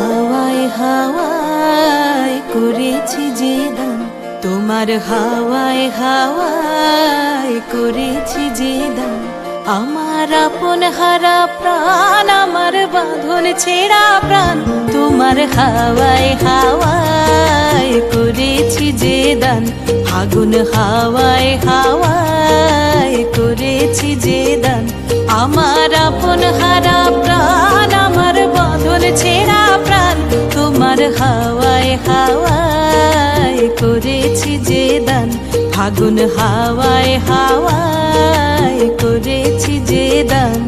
হাওয়ায় হাওয়ায় করেছি যে দান, তোমার হাওয়ায় হাওয়ায় করেছি যে দান। আমার আপন হারা প্রাণ, আমার বাঁধন ছেঁড়া প্রাণ, তোমার হাওয়ায় হাওয়ায় করেছি যে দান। ফাগুন হাওয়ায় হাওয়ায় করেছি যে দান। আমার আপন হারা প্রাণ, আমার বাঁধন ছেঁড়া প্রাণ, তোমার হাওয়ায় হাওয়ায় করেছি যে দান। ফাগুন হাওয়ায় হাওয়ায় করেছি যে দান।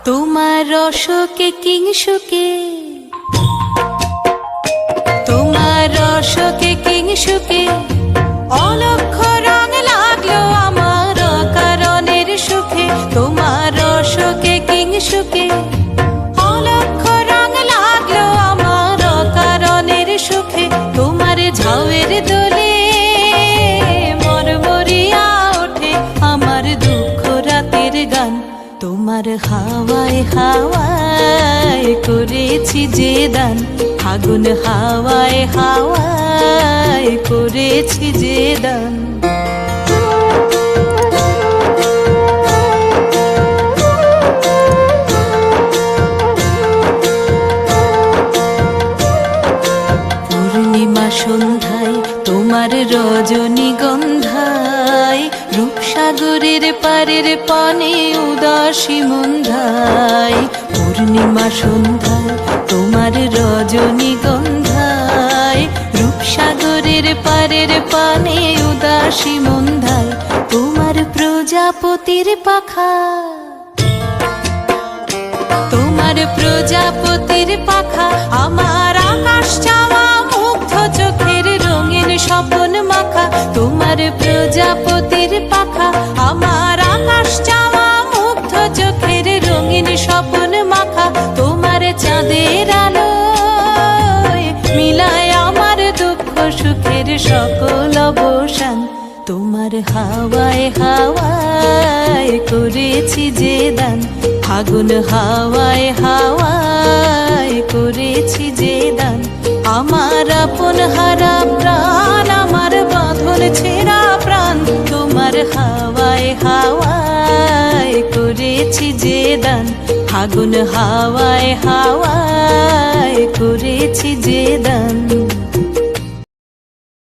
তোমার রসকে কিংসুকে, তোমার রসকে কিংসুকে অলক্ষ রং লাগলো আমার কারণের সুখে। তোমার রসকে কিংসুকে অলক্ষ রং লাগলো আমার কারণের সুখে। তোমার ঝাউয়ের দোলে মরমরিয়া ওঠে আমার দুঃখ রাতের গান। তোমার হাওয়ায় হাওয়ায় করেছি যে দান। ফাগুন হাওয়ায় হাওয়ায় করেছি যে দান। পূর্ণিমা সন্ধ্যায় তোমার রজনীগন্ধায়, রূপসাগরের পারের পানে উদাসী মন্ধায়। পূর্ণিমা সন্ধ্যায় তোমার রজনীগন্ধায়, রূপসাগরের পারের পানে উদাসী মন্ধায়। তোমার প্রজাপতির পাখা, তোমার প্রজাপতির পাখা আমার আকাশ চাওয়া মুগ্ধ চোখের রঙিন স্বপন মাখা। তোমার প্রজাপতির পাখা আমার আকাশ চাওয়া মুগ্ধ চোখের রঙিন স্বপন মাখা। তোমার চাঁদের আলো মিলায় আমার দুঃখ সুখের সকল অবসান। তোমার হাওয়ায় হাওয়ায় করেছি যে দান। ফাগুন হাওয়ায় হাওয়ায় করেছি যে দান। আমার আপন হারা প্রাণ, আমার বাঁধন ছেঁড়া প্রাণ, তোমার হাওয়ায় হাওয়ায় করেছি যে দান। ফাগুন হাওয়ায় হাওয়ায় করেছি যে দান।